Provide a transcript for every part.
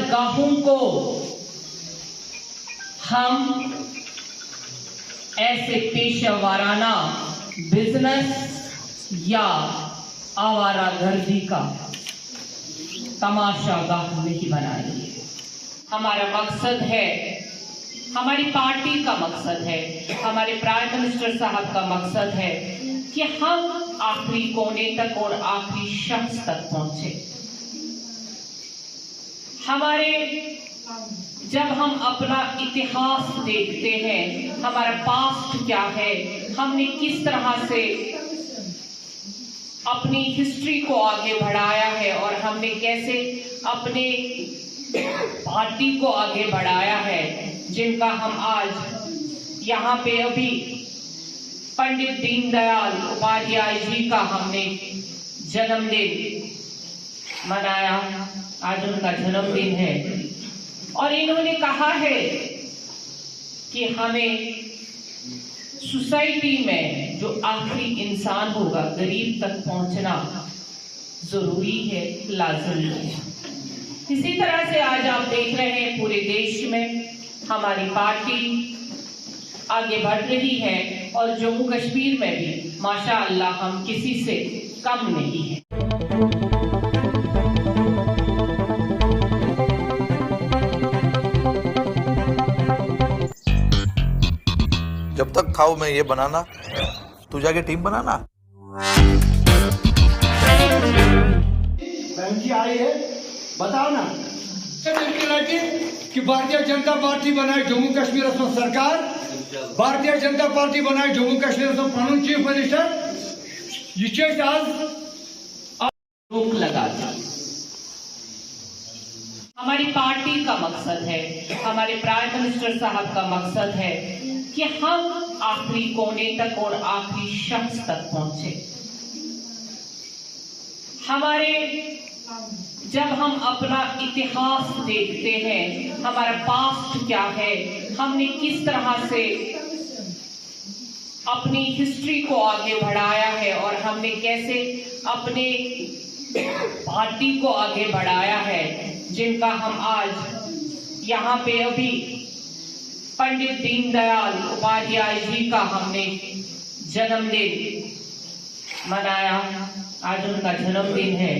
जियारत गाहों को हम ऐसे पेशा वाराना बिजनेस या आवारा गर्दी का तमाशा गाह नहीं बनाएंगे। हमारा मकसद है, हमारी पार्टी का मकसद है, हमारे प्राइम मिनिस्टर साहब का मकसद है कि हम आखिरी कोने तक और आखिरी शख्स तक पहुंचे। जब हम अपना इतिहास देखते हैं, हमारा पास्ट क्या है, हमने किस तरह से अपनी हिस्ट्री को आगे बढ़ाया है और हमने कैसे अपने पार्टी को आगे बढ़ाया है, जिनका हम आज यहाँ पे अभी पंडित दीनदयाल उपाध्याय जी का हमने जन्मदिन मनाया। आज उनका जन्मदिन है और इन्होंने कहा है कि हमें सोसाइटी में जो आखिरी इंसान होगा, गरीब तक पहुंचना जरूरी है, लाजमी है। इसी तरह से आज आप देख रहे हैं पूरे देश में हमारी पार्टी आगे बढ़ रही है और जम्मू कश्मीर में भी माशाअल्लाह हम किसी से कम नहीं है। जब तक खाओ मैं ये बनाना, तू जाके टीम बनाना। बहन जी आई है, बताओ ना कि भारतीय जनता पार्टी बनाए जम्मू कश्मीर असम सरकार, भारतीय जनता पार्टी बनाए जम्मू कश्मीर असम कानून चीफ मिनिस्टर ये आज रोक लगा दी। हमारी पार्टी का मकसद है, हमारे प्राइम मिनिस्टर साहब का मकसद है कि हम आखिरी कोने तक और आखिरी शख्स तक पहुंचे। जब हम अपना इतिहास देखते हैं, हमारा पास्ट क्या है, हमने किस तरह से अपनी हिस्ट्री को आगे बढ़ाया है और हमने कैसे अपने पार्टी को आगे बढ़ाया है, जिनका हम आज यहाँ पे अभी पंडित दीनदयाल उपाध्याय जी का हमने जन्मदिन मनाया। आज उनका जन्मदिन है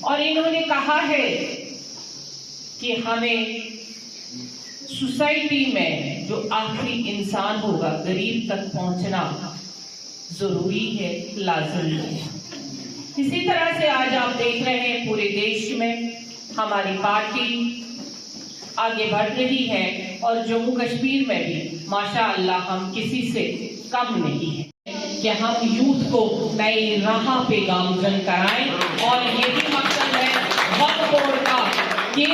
और इन्होंने कहा है कि हमें सोसाइटी में जो आखिरी इंसान होगा, गरीब तक पहुंचना जरूरी है, लाजमी है। इसी तरह से आज आप देख रहे हैं पूरे देश में हमारी पार्टी आगे बढ़ रही है और जम्मू कश्मीर में भी माशाअल्लाह हम किसी से कम नहीं है कि हम यूथ को नई राह पे गामजन कराएं और ये भी मकसद है वक्फ बोर्ड का कि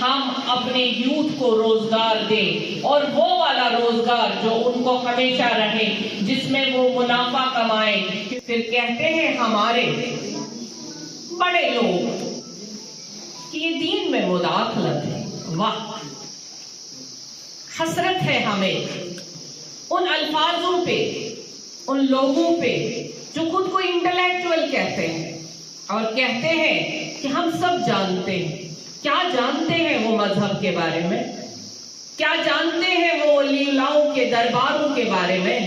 हम अपने यूथ को रोजगार दें और वो वाला रोजगार जो उनको हमेशा रहे, जिसमें वो मुनाफा कमाएं। फिर कहते हैं हमारे बड़े लोग कि ये दीन में मुदाखलत है। वाह, हसरत है हमें उन अल्फाजों पे, उन लोगों पे जो खुद को इंटेलेक्चुअल कहते हैं और कहते हैं कि हम सब जानते हैं। क्या जानते हैं वो मजहब के बारे में, क्या जानते हैं वो वलीउल्लाहों के दरबारों के बारे में।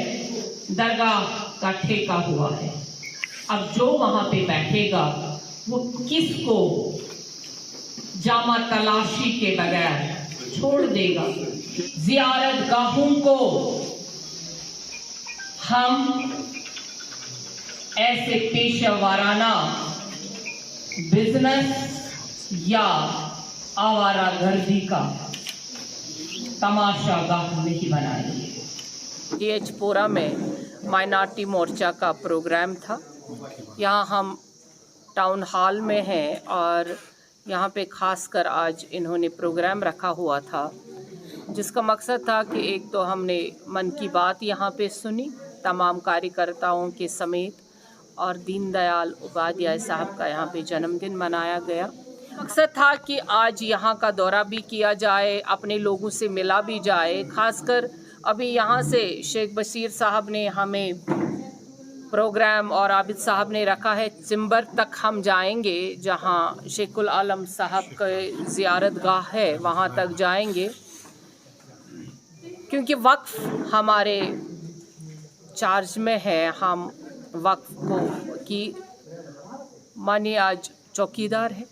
दरगाह का ठेका हुआ है, अब जो वहां पे बैठेगा वो किसको जामा तलाशी के बगैर छोड़ देगा। जियारत गाहों को हम ऐसे पेशा वाराना बिजनेस या आवारा गर्दी का तमाशा गाह नहीं बनाएंगे। DH-पुरा में माइनॉरिटी मोर्चा का प्रोग्राम था। यहाँ हम टाउन हॉल में हैं और यहाँ पे खासकर आज इन्होंने प्रोग्राम रखा हुआ था, जिसका मकसद था कि एक तो हमने मन की बात यहाँ पे सुनी तमाम कार्यकर्ताओं के समेत, और दीनदयाल उपाध्याय साहब का यहाँ पे जन्मदिन मनाया गया। मकसद था कि आज यहाँ का दौरा भी किया जाए, अपने लोगों से मिला भी जाए। खासकर अभी यहाँ से शेख बशीर साहब ने हमें प्रोग्राम और आबिद साहब ने रखा है, चिंबर तक हम जाएंगे जहां शेखुल आलम साहब के ज़ियारत गाह है, वहां तक जाएंगे क्योंकि वक्फ हमारे चार्ज में है। हम वक्फ को की मानिए आज चौकीदार है,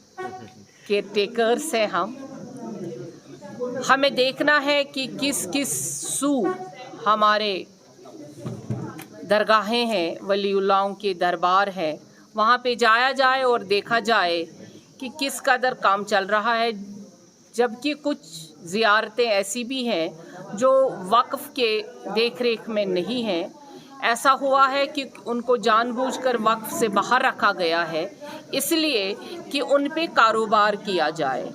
केयर टेकर्स हैं हम। हमें देखना है कि किस किस सू हमारे दरगाहें हैं, वलीउल्लाहों के दरबार है, वहाँ पे जाया जाए और देखा जाए कि किस कदर काम चल रहा है। जबकि कुछ ज़ियारतें ऐसी भी हैं जो वक्फ के देख रेख में नहीं हैं। ऐसा हुआ है कि उनको जानबूझकर वक्फ से बाहर रखा गया है, इसलिए कि उन पे कारोबार किया जाए,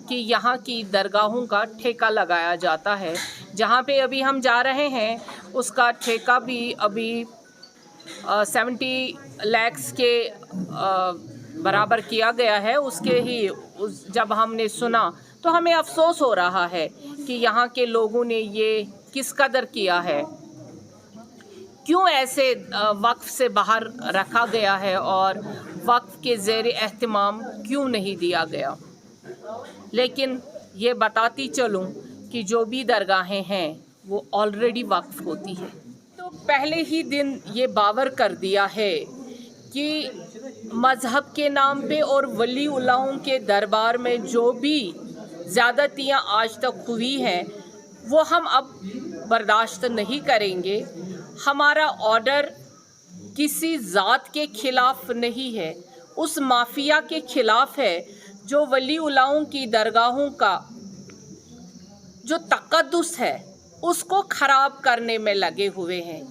कि यहाँ की दरगाहों का ठेका लगाया जाता है। जहाँ पे अभी हम जा रहे हैं उसका ठेका भी अभी 70 लाख के बराबर किया गया है। उसके ही जब हमने सुना तो हमें अफसोस हो रहा है कि यहाँ के लोगों ने ये किस कदर किया है, क्यों ऐसे वक्फ से बाहर रखा गया है और वक्फ के ज़ेर एहतमाम क्यों नहीं दिया गया। लेकिन ये बताती चलूँ कि जो भी दरगाहें हैं वो ऑलरेडी वक्फ होती है। तो पहले ही दिन ये बावर कर दिया है कि मज़हब के नाम पे और वली उल्लाहों के दरबार में जो भी ज़्यादतियाँ आज तक हुई हैं वो हम अब बर्दाश्त नहीं करेंगे। हमारा ऑर्डर किसी ज़ात के ख़िलाफ़ नहीं है, उस माफिया के ख़िलाफ़ है जो वली उल्लाहों की दरगाहों का जो तक़द्दुस है उसको ख़राब करने में लगे हुए हैं।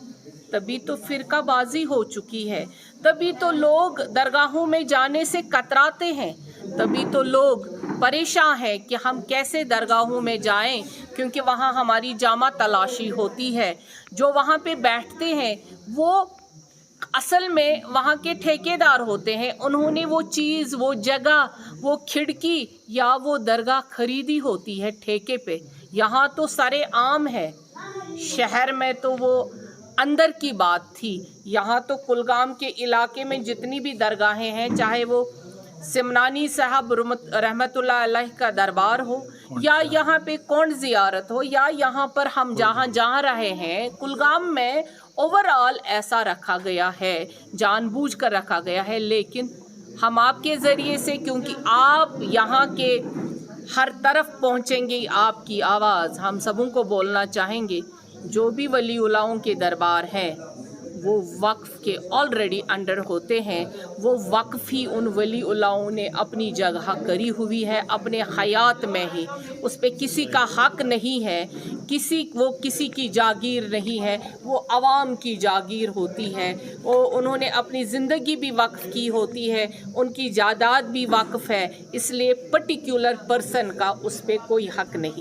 तभी तो फ़िरकाबाज़ी हो चुकी है, तभी तो लोग दरगाहों में जाने से कतराते हैं, तभी तो लोग परेशान हैं कि हम कैसे दरगाहों में जाएं, क्योंकि वहाँ हमारी जामा तलाशी होती है। जो वहाँ पे बैठते हैं वो असल में वहाँ के ठेकेदार होते हैं, उन्होंने वो चीज़, वो जगह, वो खिड़की या वो दरगाह खरीदी होती है ठेके पे। यहाँ तो सरे आम है, शहर में तो वो अंदर की बात थी। यहाँ तो कुलगाम के इलाके में जितनी भी दरगाहें हैं, चाहे वो सिमनानी साहब रहमतुल्लाह अलैह का दरबार हो या यहाँ पे कौन ज़ियारत हो या यहाँ पर हम जहाँ जा रहे हैं कुलगाम में, ओवरऑल ऐसा रखा गया है, जानबूझकर रखा गया है। लेकिन हम आपके ज़रिए से, क्योंकि आप यहाँ के हर तरफ पहुँचेंगे, आपकी आवाज़ हम सबों को बोलना चाहेंगे। जो भी वली उल्लाहों के दरबार हैं वो वक्फ के ऑलरेडी अंडर होते हैं। वो वक्फ ही उन वली उल्लाहों ने अपनी जगह करी हुई है अपने हयात में ही, उस पर किसी का हक नहीं है, वो किसी की जागीर नहीं है, वो आवाम की जागीर होती है। वो उन्होंने अपनी ज़िंदगी भी वक्फ की होती है, उनकी जायदाद भी वक्फ है, इसलिए पर्टिकुलर पर्सन का उस पर कोई हक नहीं।